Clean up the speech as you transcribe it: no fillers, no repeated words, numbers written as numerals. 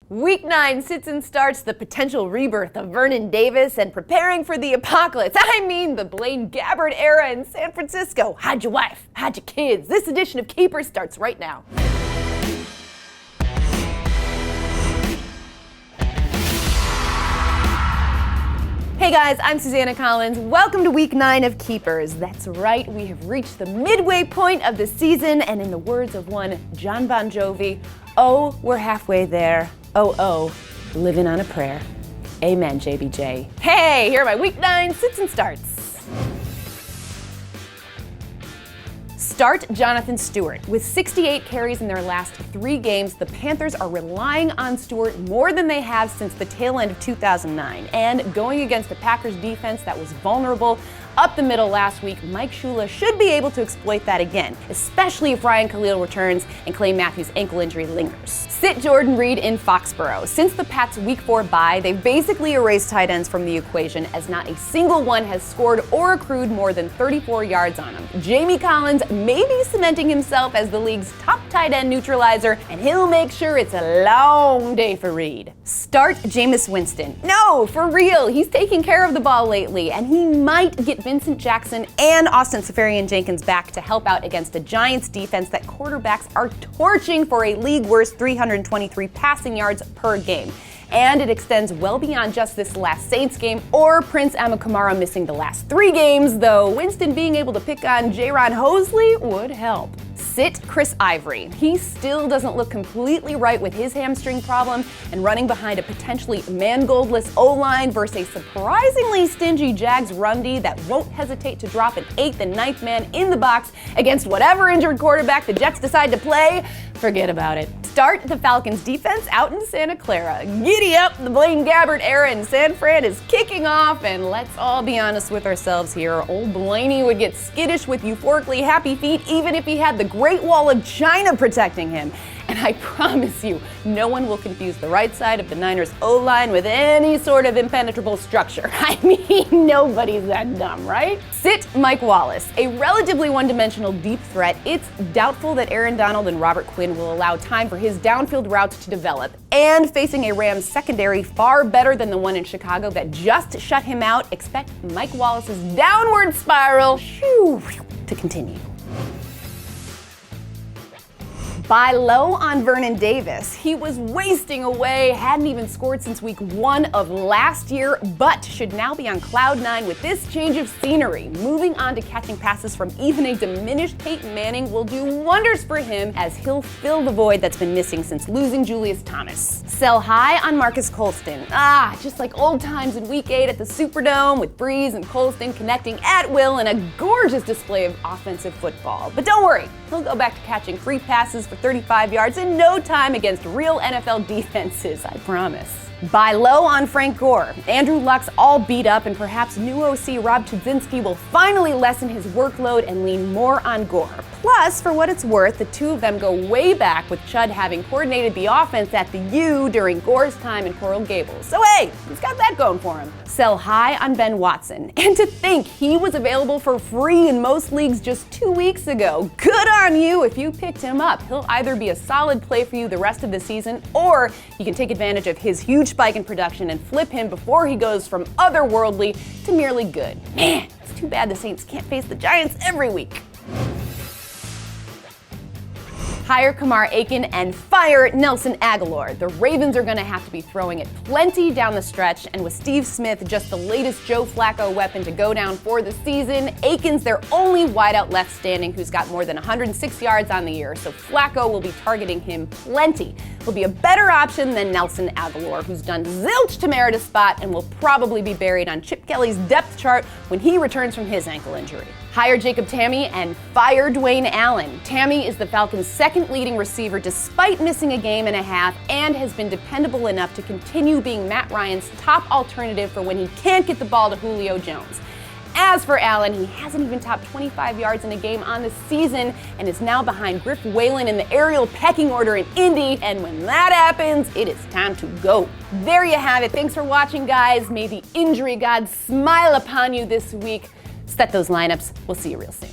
Week 9 sits and starts the potential rebirth of Vernon Davis and preparing for the apocalypse. I mean the Blaine Gabbert era in San Francisco. Hide your wife, hide your kids. This edition of Keepers starts right now. Hey guys, I'm Susanna Collins. Welcome to Week 9 of Keepers. That's right, we have reached the midway point of the season, and in the words of one John Bon Jovi, oh, we're halfway there. Oh, living on a prayer. Amen, JBJ. Hey, here are my Week 9 sits and starts. Start Jonathan Stewart. With 68 carries in their last 3 games, the Panthers are relying on Stewart more than they have since the tail end of 2009. And going against a Packers defense that was vulnerable up the middle last week, Mike Shula should be able to exploit that again, especially if Ryan Khalil returns and Clay Matthews' ankle injury lingers. Sit Jordan Reed in Foxborough. Since the Pats' Week 4 bye, they've basically erased tight ends from the equation, as not a single one has scored or accrued more than 34 yards on them. Jamie Collins may be cementing himself as the league's top tight end neutralizer, and he'll make sure it's a long day for Reed. Start Jameis Winston. No, for real, he's taking care of the ball lately, and he might get Vincent Jackson and Austin Seferian-Jenkins back to help out against a Giants defense that quarterbacks are torching for a league-worst 323 passing yards per game. And it extends well beyond just this last Saints game or Prince Amukamara missing the last 3 games, though Winston being able to pick on Jaron Hosley would help. Sit Chris Ivory. He still doesn't look completely right with his hamstring problem, and running behind a potentially mangoldless O-line versus a surprisingly stingy Jags run D that won't hesitate to drop an 8th and 9th man in the box against whatever injured quarterback the Jets decide to play. Forget about it. Start the Falcons defense out in Santa Clara. Giddy up, the Blaine Gabbert era in San Fran is kicking off, and let's all be honest with ourselves here. Old Blaney would get skittish with euphorically happy feet even if he had the Great Wall of China protecting him. And I promise you, no one will confuse the right side of the Niners O-line with any sort of impenetrable structure. I mean, nobody's that dumb, right? Sit Mike Wallace. A relatively one-dimensional deep threat, it's doubtful that Aaron Donald and Robert Quinn will allow time for his downfield routes to develop. And facing a Rams secondary far better than the one in Chicago that just shut him out, expect Mike Wallace's downward spiral to continue. Buy low on Vernon Davis. He was wasting away, hadn't even scored since week 1 of last year, but should now be on cloud 9 with this change of scenery. Moving on to catching passes from even a diminished Peyton Manning will do wonders for him, as he'll fill the void that's been missing since losing Julius Thomas. Sell high on Marcus Colston. Just like old times in week 8 at the Superdome with Breeze and Colston connecting at will in a gorgeous display of offensive football. But don't worry, he'll go back to catching free passes for 35 yards in no time against real NFL defenses, I promise. Buy low on Frank Gore. Andrew Luck's all beat up, and perhaps new OC Rob Tudzinski will finally lessen his workload and lean more on Gore. Plus, for what it's worth, the two of them go way back, with Chud having coordinated the offense at the U during Gore's time in Coral Gables. So hey, he's got that going for him. Sell high on Ben Watson. And to think he was available for free in most leagues just 2 weeks ago. Good on you if you picked him up. He'll either be a solid play for you the rest of the season, or you can take advantage of his huge spike in production and flip him before he goes from otherworldly to merely good. Man, it's too bad the Saints can't face the Giants every week. Hire Kamar Aiken and fire Nelson Aguilar. The Ravens are going to have to be throwing it plenty down the stretch, and with Steve Smith just the latest Joe Flacco weapon to go down for the season, Aiken's their only wideout left standing who's got more than 106 yards on the year, so Flacco will be targeting him plenty. He'll be a better option than Nelson Aguilar, who's done zilch to merit a spot and will probably be buried on Chip Kelly's depth chart when he returns from his ankle injury. Hire Jacob Tamme and fire Dwayne Allen. Tamme is the Falcons' second leading receiver despite missing a game and a half, and has been dependable enough to continue being Matt Ryan's top alternative for when he can't get the ball to Julio Jones. As for Allen, he hasn't even topped 25 yards in a game on the season, and is now behind Griff Whalen in the aerial pecking order in Indy, and when that happens, it is time to go. There you have it. Thanks for watching, guys. May the injury gods smile upon you this week. Set those lineups. We'll see you real soon.